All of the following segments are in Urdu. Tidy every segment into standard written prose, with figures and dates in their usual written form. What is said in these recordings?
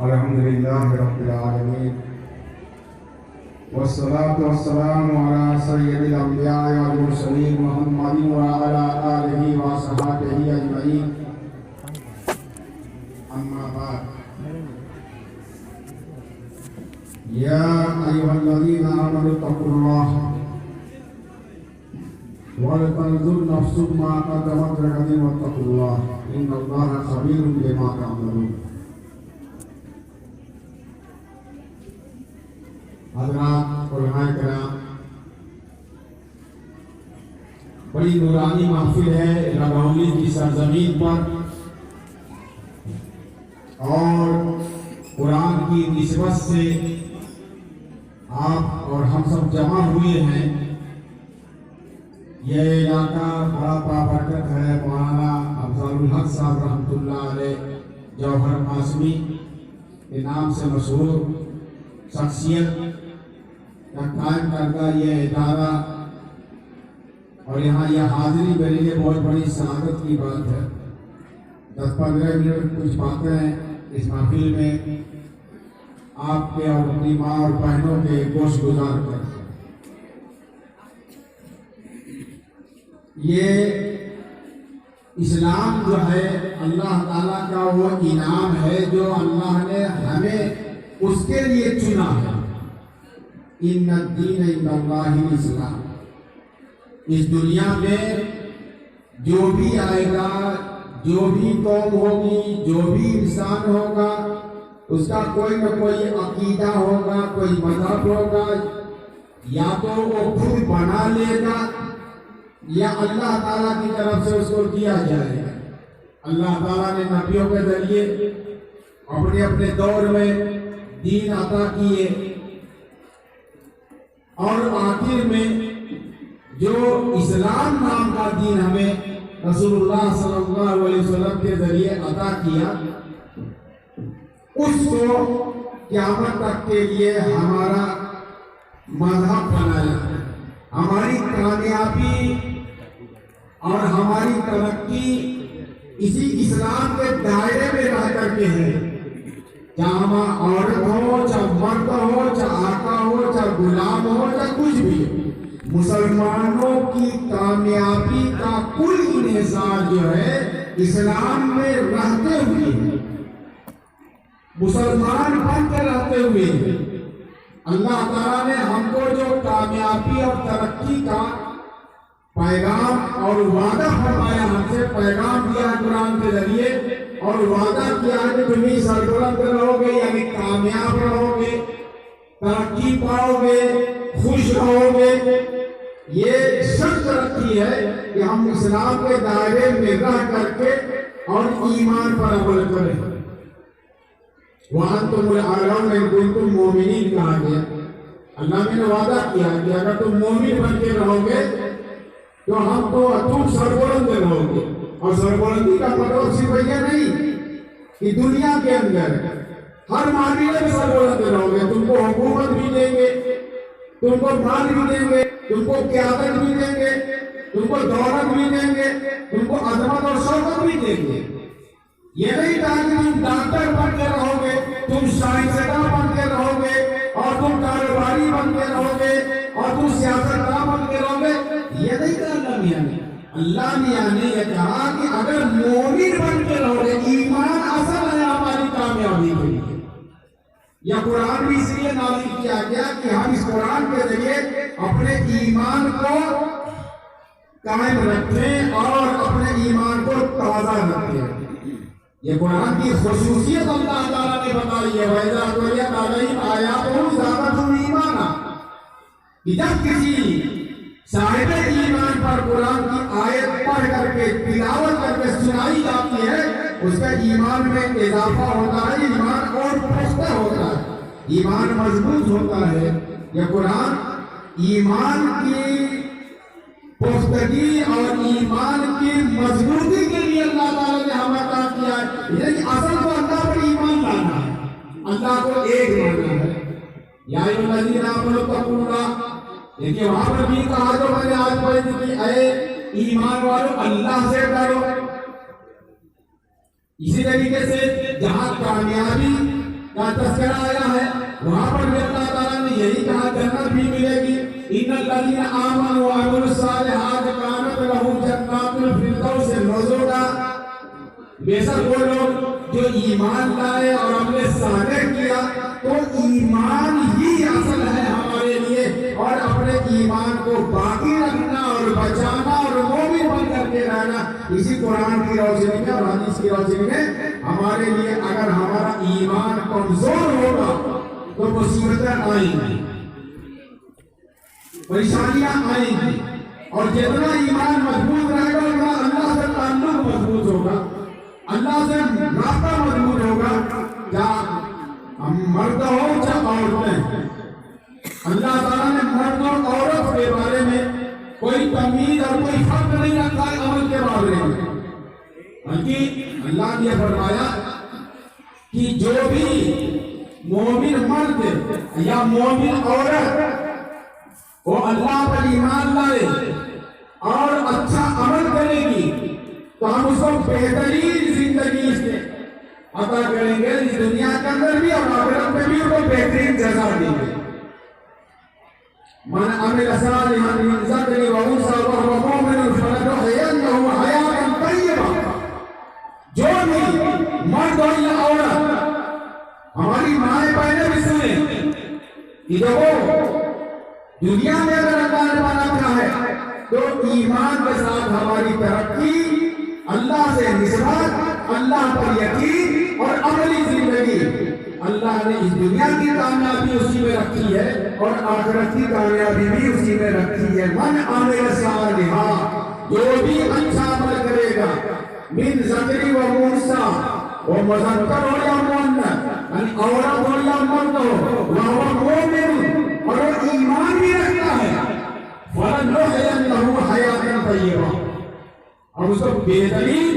الحمد لله رب العالمين والصلاة والسلام على سيد الأنبياء والمرسلين محمد وعلى آله وصحبه أجمعين أما بعد يا أيها الذين آمنوا اتقوا الله ولتنظر نفس ما قدمت لغد واتقوا الله إن الله خبير بما تعملون. حضرات علماء کرام، بڑی نورانی محفل ہے رغولی کی سرزمین پر، اور قرآن کی نسبت سے آپ اور ہم سب جمع ہوئے ہیں. یہ علاقہ بڑا بابرکت ہے. مولانا افضل الحق صاحب رحمۃ اللہ علیہ جوہر قاسمی کے نام سے مشہور شخصیت کا قائم کردہ یہ ادارہ، اور یہاں یہ حاضری میرے لیے بہت بڑی سعادت کی بات ہے. 10-15 منٹ کچھ باتیں اس محفل میں آپ کے اور اپنی ماں اور بہنوں کے گوش گزار کر. یہ اسلام جو ہے اللہ تعالیٰ کا وہ انعام ہے جو اللہ نے ہمیں اس کے لیے چنا ہے. ان الدین عند اللہ الاسلام. اس دنیا میں جو بھی آئے گا، جو بھی قوم ہوگی، جو بھی انسان ہوگا، اس کا کوئی نہ کوئی عقیدہ ہوگا، کوئی مذہب ہوگا. یا تو وہ خود بنا لے گا یا اللہ تعالیٰ کی طرف سے اس کو دیا جائے گا. اللہ تعالیٰ نے نبیوں کے ذریعے اپنے اپنے دور میں دین عطا کیے، اور آخر میں جو اسلام نام کا دین ہمیں رسول اللہ صلی اللہ علیہ وسلم کے ذریعے عطا کیا، اس کو قیامت تک کے لیے ہمارا مذہب بنایا. ہماری کامیابی اور ہماری ترقی اسی اسلام کے دائرے میں رہ کر کے ہے. چاہے ہم عورت ہو، چاہے مرد ہو، چاہے آقا ہو، چاہے غلام ہو، چاہے کچھ بھی، مسلمانوں کی کامیابی کا کل انحصار جو ہے اسلام میں رہتے ہوئے، مسلمان بن کے رہتے ہوئے اللہ تعالیٰ نے ہم کو جو کامیابی اور ترقی کا پیغام اور وعدہ فرمایا، ہم سے پیغام دیا قرآن کے ذریعے، اور وعدہ کیا کہ تم ہی سربلند رہو گے، یعنی کامیاب رہو گے، ترقی پاؤ گے، خوش رہو گے. یہ شرط رکھی ہے کہ ہم اسلام کے دائرے میں رہ کر کے اور ایمان پر عمل کریں. وَأَنْتُمُ الْأَعْلَوْنَ إِن كُنتُم مُؤْمِنِينَ کہا گیا. اللہ نے وعدہ کیا کہ اگر تم مومن بن کے رہو گے تو تم سربلند رہو گے. اور سربلندی کا مطلب صرف یہ نہیں کہ دنیا کے اندر ہر معاملے میں سربلند رہو گے. تم کو حکومت بھی دیں گے، تم کو مال بھی دیں گے، تم کو قیادت بھی دیں گے، تم کو دولت بھی دیں گے، تم کو عظمت اور شوکت بھی دیں گے. یہ نہیں کہا کہ تم ڈاکٹر بن کے رہو گے، تم سائنسداں بن کے رہو گے، اور تم کاروباری بن کے رہو گے، اور تم سیاستداں بن کے رہو گے. یہ نہیں کہا اللہ میاں نے یہ کہا کہ اگر مومن بن کے رہو گے، ایمان اصل ہے ہماری کامیابی کے لیے. یہ قرآن بھی اس لیے نازل کیا گیا کہ ہم اس قرآن کے ذریعے اپنے ایمان کو قائم رکھیں اور اپنے ایمان کو تازہ رکھیں. یہ قرآن کی خصوصیت اللہ تعالیٰ نے بتائی ہے. وَإِذَا تُلِيَتْ عَلَيْهِمْ آيَاتُهُ زَادَتْهُمْ إِيمَانًا. جب کسی صاحب ایمان پر قرآن کی آیت پڑھ کر کے تلاوت کر کے سنائی جاتی ہے، اس کا ایمان میں اضافہ ہوتا ہے، ایمان اور پختہ ہوتا ہے، ایمان مضبوط ہوتا ہے. یہ قرآن ایمان کی پختگی اور ایمان کی مضبوطی کے لیے اللہ تعالیٰ نے ہمیں عطا کیا ہے. یعنی اصل کو اللہ پر ایمان لانا ہے، اللہ کو ایک ماننا ہے. یا ایھا الذین آمنوا اتقوا اللہ. دیکھیے وہاں پر بھی کہا جو میں نے آج پڑھی تھی کہ اے ایمان والو اللہ سے ڈرو. اسی طریقے سے جہاں کامیابی کا تذکرہ آیا ہے، وہاں پر بھی اللہ تعالیٰ نے یہی کہا جنت بھی ملے گی، ان الذین آمنوا وعملوا الصالحات کانت لہم جنات الفردوس نزلا۔ بے شک وہ لوگ جو ایمان لائے اور عمل صالح کیا تو ایمان ہی اصل ہے ہمارے لیے، اور اپنے ایمان کو باقی رکھنا اور بچانا اور مومن بن کر کے رہنا اسی قرآن کی روشنی میں اور حدیث کی روشنی میں ہمارے لیے۔ اگر ہمارا ایمان کمزور ہوگا تو مصیبتیں آئیں گی، پریشانیاں آئیں گی، اور جتنا ایمان مضبوط رہے گا اتنا اللہ سے تعلق مضبوط ہوگا، اللہ سے رابطہ مضبوط ہوگا۔ چاہے ہم مرد ہو چاہے عورتیں، اللہ تعالیٰ نے مرد اور عورت کے بارے میں کوئی تمیز اور کوئی فرق نہیں رکھا ہے عمل کے بارے میں، بلکہ اللہ نے فرمایا کہ جو بھی مومن مرد یا مومن عورت وہ اللہ پر ایمان لائے اور اچھا عمل کرے گی تو ہم اس کو بہترین زندگی سے عطا کریں گے، اس دنیا کے اندر بھی اور آخرت میں بھی ان کو بہترین جزا دیں گے۔ من عمل صالحا من ذکر و انثی وهو مؤمن فلنحیینہ حیاۃ طیبہ۔ جو بھی مرد ہو یا عورت، ہماری مائیں بہنیں بھی سنیں کہ دیکھو دنیا میں اگر اللہ نے بنا ہے تو ایمان کے ساتھ ہماری ترقی، اللہ سے نسبت، اللہ پر یقین اور عملی زندگی، اللہ نے اس دنیا کی کامیابی اسی میں رکھی ہے اور آخرت کی کامیابی بھی اسی میں رکھی ہے۔ من عمل صالحا، جو بھی اچھا عمل کرے گا، من ذکر و انثی، وہ مذکر ہو یا مؤنث، یعنی عورت ہو یا مرد ہو، وہو مؤمن، اور وہ ایمان بھی رکھتا ہے، فلنحیینہ حیاۃ طیبہ، اور اس کو بہترین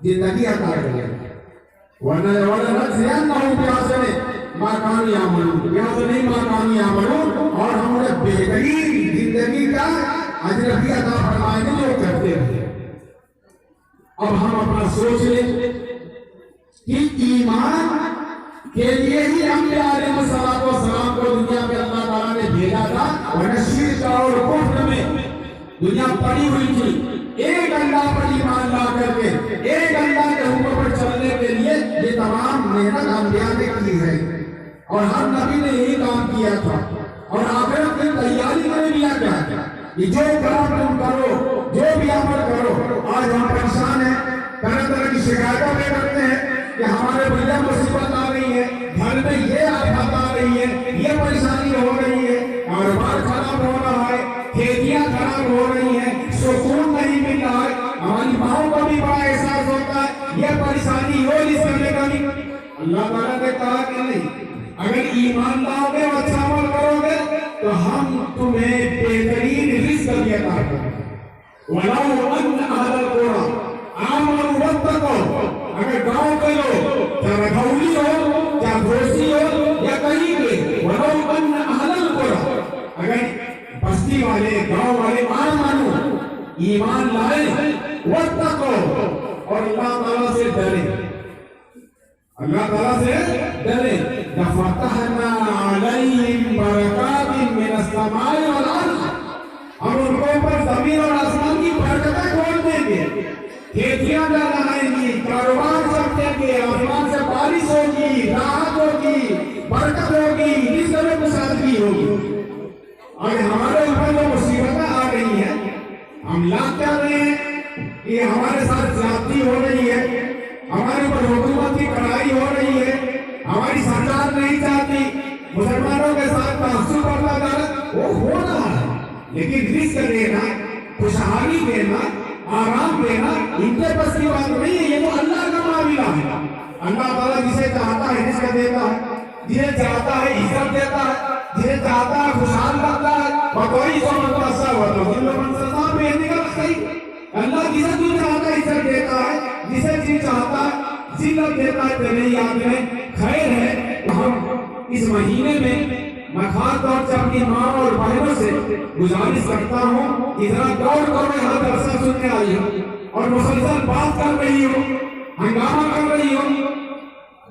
زندگی عطا کرے گا۔ وَلَنَجْزِيَنَّهُمْ بِأَحْسَنِ مَا كَانُوا يَعْمَلُونَ، بِأَحْسَنِ مَا كَانُوا يَعْمَلُونَ، اور ہم انہیں بہترین زندگی کا اجر بھی عطا فرمائیں گے جو کرتے رہے۔ اب ہم اپنا سوچ لیں کہ ایمان کے لیے ہی انبیاء علیہ السلام کو دنیا میں اللہ تعالیٰ نے بھیجا تھا، ورنہ شرک اور کفر میں دنیا پڑی ہوئی تھی۔ ایک اللہ پر ایمان لا کر کے ایک اللہ کے حکم پر چلنے کے لیے یہ تمام محنت انبیاء نے کی ہے، اور ہر نبی نے یہی کام کیا تھا، اور آخرت کی تیاری میں بھی کیا کہ جو کام تم کرو، جو بھی عمل کرو۔ آج ہم پریشان ہیں، طرح طرح کی شکایتوں میں کرتے ہیں کہ ہمارے بھیا مصیبت آ رہی ہے، گھر میں یہ آفت آ رہی ہے، یہ پریشانی ہو رہی ہے، کاروبار خراب ہو رہا ہے، کھیتیاں خراب ہو رہی ہیں، سکون نہیں مل رہا ہے۔ ہماری ماؤں کو بھی بڑا احساس ہوتا ہے یہ پریشانی ہو جس کرنے کا نہیں۔ اللہ تعالیٰ نے کہا کہ نہیں، اگر ایمان لاؤ گے اور اچھا عمل کرو گے تو ہم تمہیں بہترین رزق بھی عطا کریں گے۔ وَلَوْ أَنَّ أَهْلَ الْقُرَىٰ آمَنُوا وَاتَّقَوْا، اگر گاؤں کے لوگ چاہے رکھولی ہو چاہے گھوسی ہو یا کہیں کے، وَلَوْ أَنَّ أَهْلَ الْقُرَىٰ، اگر بستی والے گاؤں والے آمنوا ایمان لائے، واتقوا اور اللہ تعالیٰ سے ڈرے، اللہ تعالیٰ سے ڈرے، لفتحنا علیہم برکات من السماء والارض، ہم ان کو اوپر زمین اور آسمان کی برکتیں کھول دیں گے، کھیتیاں لگائیں گی، کاروبار سب دیں گے، آسمان سے بارش ہوگی، راحت ہوگی، برکت ہوگی، رزق میں کشادگی ہوگی۔ آج ہمارے اوپر جو مصیبتیں آ رہی ہیں، ہم لاکھ کر رہے ہیں کہ ہمارے ساتھ زیادتی ہو رہی ہے، ہمارے اوپر حکومت کی کڑھائی ہو رہی ہے، ہماری سرکار نہیں چاہتی مسلمانوں کے ساتھ تعصب کرنا جانا، وہ ہو رہا ہے، لیکن رزق دینا، خوشحالی دینا، آرام دینا ان کے بس کی بات نہیں ہے، یہ تو اللہ کا معاملہ ہے۔ اللہ تعالیٰ جسے چاہتا ہے رزق دیتا ہے، جسے چاہتا ہے عزت دیتا ہے، جسے چاہتا ہے خوشحال کرتا ہے۔ وَقَوْلِ سَوْمَ تَعْصَوَ وَتَوْجِلُ مَنْ سَزَا پہ نکل صحیح، اللہ جسے جو چاہتا ہے عزت دیتا ہے، جسے جو چاہتا ہے ذلت دیتا ہے۔ تیرے یاد میں خیر ہے، ہم اس مہینے میں میں خاص طور سے اپنی ماں اور بہنوں سے گزارش کرتا ہوں کہ ذرا دوڑ کر یہاں درس سننے آئی ہوں اور مسلسل بات کر رہی ہوں، ہنگامہ کر رہی ہوں،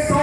100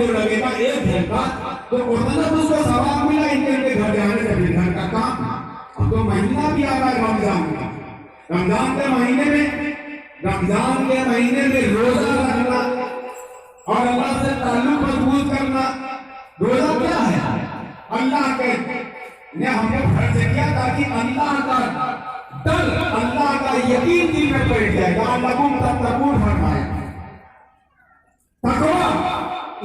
کو لگے گا 1 گھنٹہ تو اتنا تو اس کو ثواب ملا ان کے گھر جانے سے پھر گھر کا کام. اب تو مہینہ بھی آ رہا ہے رمضان کا. رمضان کے مہینے میں روزہ رکھنا اور اللہ سے تعلق مضبوط کرنا. روزہ کیا ہے؟ اللہ کے نے ہمیں فرض کیا تاکہ اللہ کا ڈر، اللہ کا یقین دل میں بیٹھ جائے. لعلکم تتقون فرمایا. تقویٰ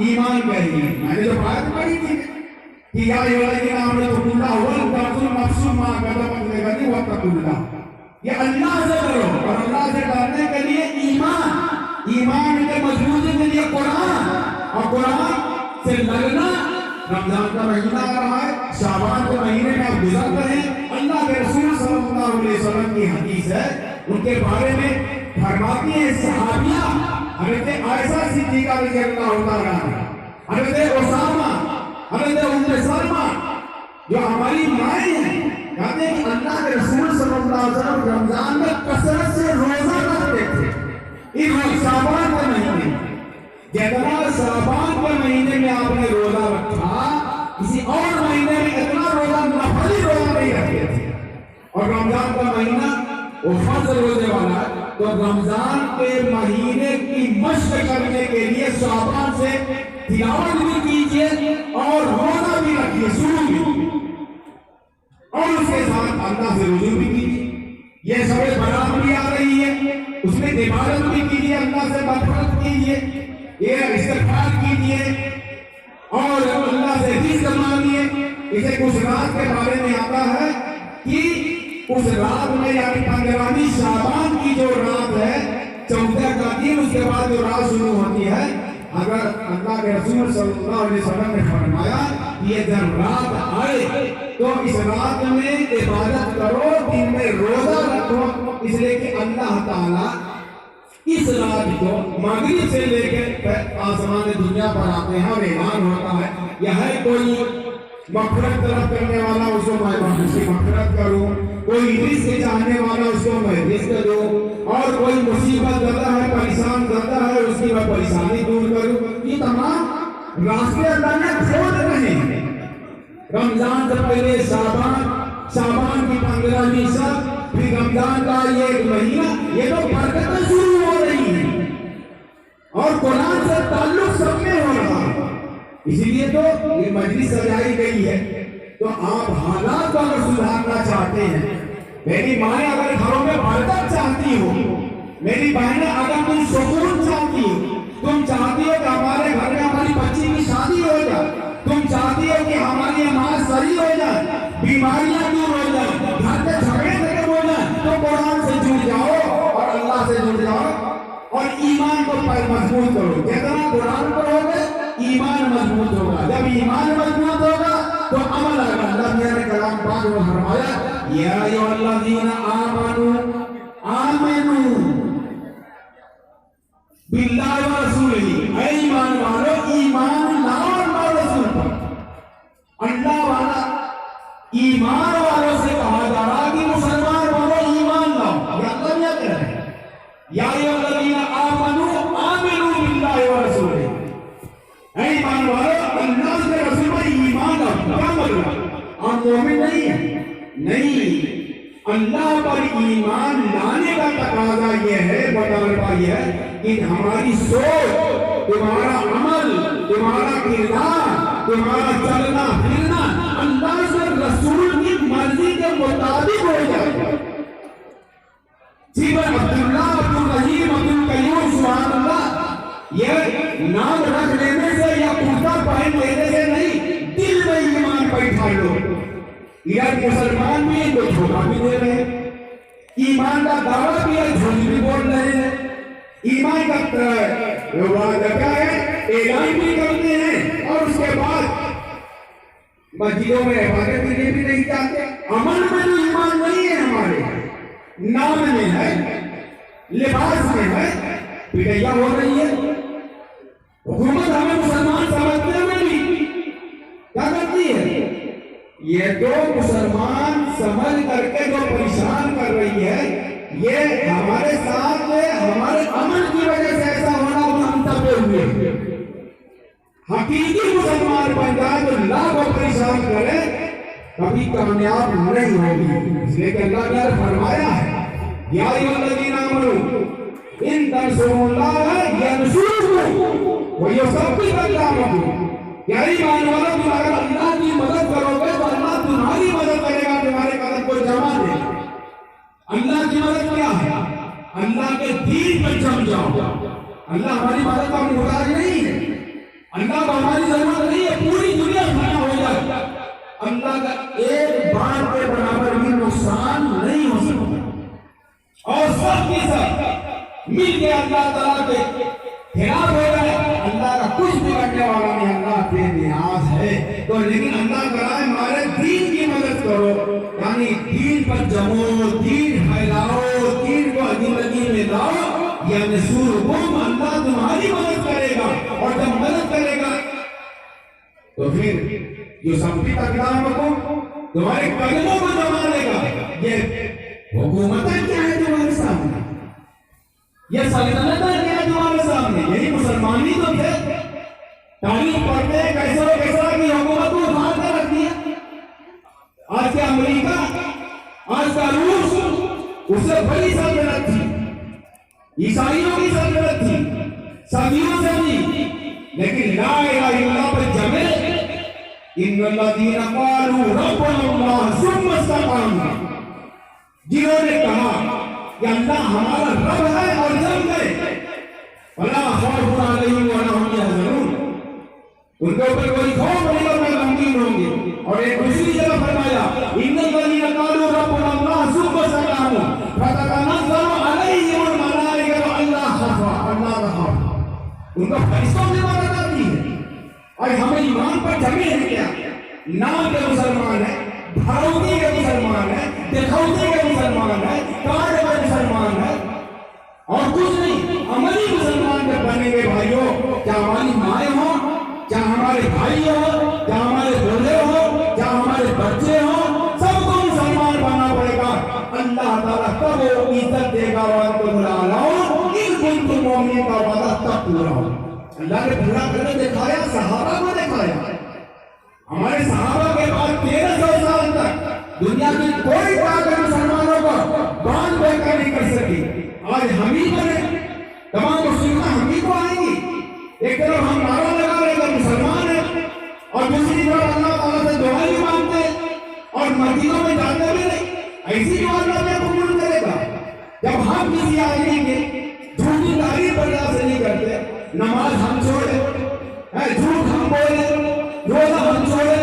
ایمان کہیے. میں نے جو بات پڑھی تھی کہ یا ایھا الذین آمنوا اتقوا اللہ ولتنظر نفس ما قدمت لغد واتقوا اللہ. یہ اللہ سے ڈرو اور اللہ سے ڈرنے کے لیے ایمان کے مضبوطی کے لیے قرآن اور قرآن سے لگنا. رمضان کا مہینہ آ رہا ہے، شعبان کے مہینے میں آپ گزر رہے ہیں. اللہ کے رسول صلی اللہ علیہ وسلم کی حدیث ہے، ان کے بارے میں فرماتی ہیں صحابیہ حضرت عائشہ صدیقہ رضی اللہ تعالیٰ عنہا، حضرت اسامہ، حضرت ام سلمہ جو ہماری مائیں ہیں، کہتے ہیں کہ اللہ کے رسول صلی اللہ علیہ وسلم رمضان میں کثرت سے روزہ رکھتے تھے. اس شعبان کے مہینے جتنا شعبان کے مہینے میں آپ نے روزہ رکھا، کسی اور مہینے میں اتنا روزہ نفلی روزہ نہیں رکھتے تھے. اور رمضان کا مہینہ وہ فرض روزے والا ہے، تو رمضان کے مہینے کی مشق کرنے کے لیے شعبان سے تلاوت بھی کیجیے اور روزہ بھی رکھیے، سنو بھی، اور اس کے ساتھ اللہ سے رجوع بھی کیجیے. یہ شب برات بھی آ رہی ہے، اس میں عبادت بھی کیجیے، اللہ سے مغفرت کیجیے، یہ استغفار کیجیے اور اللہ سے رزق مانگیے. اسے کچھ رات کے بارے میں آتا ہے کہ اس رات میں یعنی 15ویں شعبان کی جو رات ہے، 14 کا دن، اس کے بعد جو رات شروع ہوتی ہے، اگر اللہ کے رسول صلی اللہ علیہ وسلم نے فرمایا یہ جب رات آئے تو اس رات میں عبادت کرو، دن میں روزہ رکھو، اس لیے کہ اللہ تعالیٰ اس رات کو مغرب سے لے کے آسمان دنیا پر آتے ہیں اور اعلان ہوتا ہے یہ ہے کوئی مغفرت طلب کرنے والا، اس کو میں اس کی مغفرت کروں، کوئی رزق چاہنے والا، اس کو میں رزق دوں، اور کوئی مصیبت زدہ ہے، پریشان زدہ ہے، اس کی میں پریشانی دور کروں. یہ تمام راستے اللہ نے کھول رہے ہیں. رمضان سے پہلے شعبان کی 15ویں شب، پھر رمضان کا یہ ایک مہینہ، یہ تو برکتیں شروع ہو رہی ہیں اور قرآن سے تعلق سب میں ہو رہا ہے. اسی لیے تو یہ مجلس سجائی گئی ہے. تو آپ حالات کو اگر سدھارنا چاہتے ہیں، میری مائیں اگر گھروں میں برکت چاہتی ہو، میری بہنیں اگر تم سکون چاہتی ہو، تم چاہتی ہو کہ ہمارے گھر میں ہماری بچی کی شادی ہو جائے، تم چاہتی ہو کہ ہماری نماز صحیح ہو جائے، بیماریاں دور ہو جائیں، گھر کے جھگڑے ختم ہو جائیں، تو قرآن سے جڑ جاؤ اور اللہ سے جڑ جاؤ اور ایمان کو مضبوط کرو. جتنا قرآن پڑھو گے ایمان مضبوط ہوگا. جب ایمان مضبوط ہوگا تو عمل آگا. اللہ نے کلام پاک میں فرمایا یا ایھا الذین آمنوا باللہ و رسولہ، اے ایمان والو ایمان لاؤ اللہ رسول پر. اللہ والا ایمان والوں سے کہا جا رہا کہ مسلمان والو ایمان لاؤ. یہ اللہ کیا کہہ رہے ہیں؟ یا ایھا الذین آمنوا باللہ و رسولہ، اے ایمان والو اللہ کے رسول پر ایمان لاؤ. کیا مطلب؟ آپ مومن نہیں ہیں؟ نہیں، اللہ پر ایمان لانے کا تقاضا یہ ہے، مطالبہ یہ ہے کہ ہماری سوچ، تمہارا عمل، تمہارا کردار، تمہارا چلنا پھرنا اللہ سے رسول کی مرضی کے مطابق ہو جائے. جی عبداللہ، عبدالرحیم، عبدالقیوم، سبحان اللہ، یہ نام رکھ لینے سے یا کرتا پہن لینے سے نہیں، دل میں ایمان بیٹھا لو. یار مسلمان بھی تو دھوکہ بھی دے رہے ہیں، ایمان کا دعویٰ بھی ہے، جھوٹ بھی بول رہے ہیں، ایمان کا کیا ہے اعلان بھی کرتے ہیں، اور اس کے بعد مسجدوں میں عبادت کے لیے بھی نہیں چاہتے. عمل میں تو ایمان نہیں ہے، ہمارے نام میں ہے، لباس میں ہے. پٹیاں ہو رہی ہے، حکومت ہمیں مسلمان سمجھتے ہوئے بھی کیا کرتی ہے؟ یہ تو مسلمان سمجھ کر کے جو پریشان کر رہی ہے، یہ ہمارے ساتھ ہمارے عمل کی وجہ سے ایسا ہونا، ہم تبے ہوئے. حقیقی مسلمان بن جائے تو اللہ کو پریشان کرے کبھی کامیاب نہیں ہوگی. اس لیے کہ اللہ نے فرمایا ہے یا ایھا الذین آمنوا ان تنصروا اللہ ینصرکم ویثبت اقدامکم. یا ایمان والو تم اگر اللہ کی مدد کرو گے تو اللہ تمہاری مدد کرے گا, تمہارے قدم کو جما دے گا. اللہ کی مدد کیا ہے؟ اللہ کے دین پر جم جاؤ. اللہ ہماری مدد کا محتاج نہیں ہے, اللہ کو ہماری ضرورت نہیں ہے. پوری دنیا فنا ہو جائے اللہ کا ایک بار کے برابر بھی نقصان نہیں ہو سکتا. اور سب کی سب مل کے اللہ تعالیٰ کے خلاف ہو جائے, اللہ کا کچھ بگڑنے والا نہیں, اللہ بے نیاز ہے. تو لیکن اللہ تعالیٰ ہمارے دین کی مدد کرو, یعنی دین پر جمو, دین پھیلاؤ, دین کو زندگی میں لاؤ. یعنی سورکم, اللہ تمہاری مدد کرے گا, اور جب مدد کرے گا تو پھر جو ثبت اقدامکم, تمہارے قدموں کو جما لے گا. یہ حکومتیں کیا ہے تمہارے سامنے, یہ سلطنتیں کیا ہے تمہارے سامنے, یہی مسلمانی تو تھے. تعلیم پڑھتے کیسا کی حکومت کو اٹھا کر رکھ دیا. آج کا امریکہ, آج کا روس, اس سے بڑی سلطنت تھی, عیسائیوں کی سلطنت تھی, صدیوں سے تھی. لیکن لا الہ الا اللہ پر جمے ان الذین قالوا ربنا اللہ ثم استقاموا, جنہوں نے کہا کہ اللہ ہمارا رب ہے اور جم گئے, فلا خوف علیہم ولا هم يحزنون, ان کے اوپر کوئی خوف نہیں اور نہ غمگین ہوں گے. اور ایک دوسری جگہ فرمایا ان الذین قالوا ربنا اللہ ثم استقاموا فتتنزل علیہم الملائکۃ الا تخافوا الا تخافوا. ان کو فرشتوں سے مدد آتی ہے. اور ہمیں ایمان پر جمے ہیں کیا, نام کے مسلمان ہیں, بھاؤتی کے مسلمان ہیں, دکھوتی کے مسلمان ہیں, کارڈ کے مسلمان ہیں, اور کچھ نہیں. عملی مسلمان جب بنیں گے بھائیوں, چاہے ہماری مائیں ہوں, چاہے ہمارے بھائی ہوں, چاہے ہمارے بڑے ہوں, چاہے ہمارے بچے ہوں, سب کو مسلمان بننا پڑے گا. اللہ تعالیٰ تب وہ عزت دے گا اور کو بلا لاؤ ان کنتم مومنین کا وعدہ تب پورا ہو. اللہ نے پورا کر کے دکھایا, صحابہ کو دکھایا. ہمارے صحابہ کے بعد 1300 سال تک دنیا کی کوئی طاقت مسلمانوں کو باندھ بے کر نہیں کر سکی. آج ہم ہی بنے, تمام مسلمان ہم ہی کو آئیں گی. ایک طرف ہم نعرہ لگا رہے ہیں مسلمان ہیں, اور دوسری طرف اللہ تعالیٰ سے دعا بھی مانگتے ہیں, اور مسجدوں میں جاتے بھی نہیں. ایسی جو اللہ میں قبول کرے گا جب ہم کسی آدمی کے جھوٹی تعریف برداشت نہیں کرتے, نماز ہم چھوڑے, جھوٹ ہم بولے, روزہ ہم چھوڑے,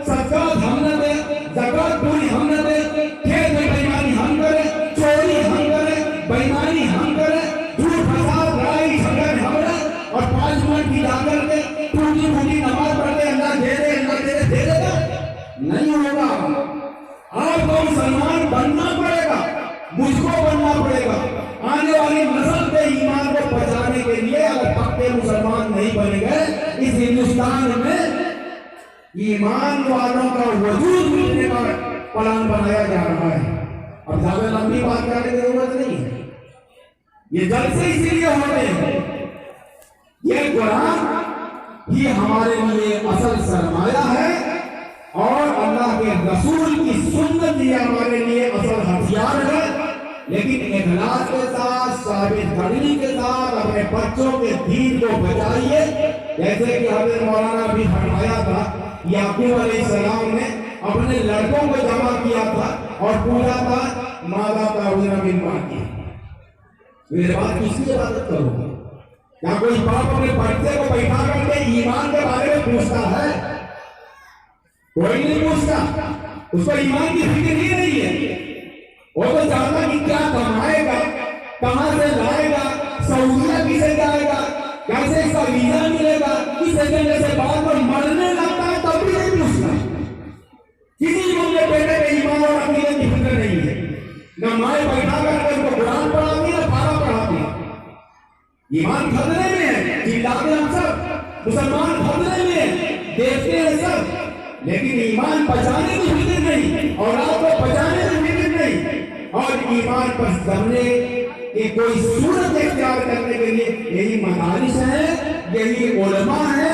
صدقات ہم نہ دیں, زکات پوری ہم نہ دیں, کھیت میں بےایمانی ہم کریں, چوری ہم کریں, بےایمانی ہم کریں, جھوٹ فساد لڑائی جھگڑے ہم کریں, اور 5 منٹ کی جا کر کے ٹوٹی پھوٹی نماز پڑھتے اللہ دے دے, اللہ دے دے گا, نہیں ہوگا. آپ کو مسلمان بننا پڑے گا, مجھ کو بننا پڑے گا. آنے والی نسل کے ایمان کو بچانے کے لیے اگر پکے مسلمان نہیں بنے گئے, اس ہندوستان میں ایمان والوں کا وجود مٹنے کا پلان بنایا جا رہا ہے. اب زیادہ لمبی بات کرنے کی ضرورت نہیں ہے, یہ جلسے اسی لیے ہوتے ہیں. یہ قرآن ہی ہمارے لیے اصل سرمایہ ہے, اور اللہ کے رسول کی سنت ہی ہمارے لیے اصل ہتھیار ہے. لیکن اخلاص کے ساتھ, ثابت قدمی کے ساتھ اپنے بچوں کے دین کو بچائیے. جیسے کہ حضرت مولانا بھی فرمایا تھا, یعقوب علیہ السلام نے اپنے لڑکوں کو جمع کیا تھا اور پوچھا تھا ماذا تعبدون من بعدی, میرے بعد کس کی عبادت کرو گے؟ کیا کوئی باپ اپنے بچے کو بیٹھا کر کے ایمان کے بارے میں پوچھتا ہے؟ کوئی نہیں پوچھتا. اس کو ایمان کی فکر ہی نہیں ہے. وہ تو چاہتا کہ کیا کمائے گا, کہاں سے لائے گا, سعودیہ کسے جائے گا, کیسے اس کا ویزا ملے گا. اس ایجنڈے سے بعد میں مرنے لگتا ہے تب بھی نہیں پوچھتا. کسی کو اپنے بیٹے کے ایمان اور عقیدے کی فکر نہیں ہے. نہ مائیں بیٹھا کر کے اس کو قرآن پڑھاتی, نہ پارا پڑھاتی. ایمان خطرے میں ہے, چلاتے ہم سب, مسلمان خطرے میں ہے, دیکھتے ہیں سب, لیکن ایمان بچانے کی فکر نہیں, اور آپ کو بچانے کی فکر نہیں. اور ایمان پر سمجھنے کی کوئی صورت اختیار کرنے کے لیے یہی مدارس ہیں, یہی علماء ہیں,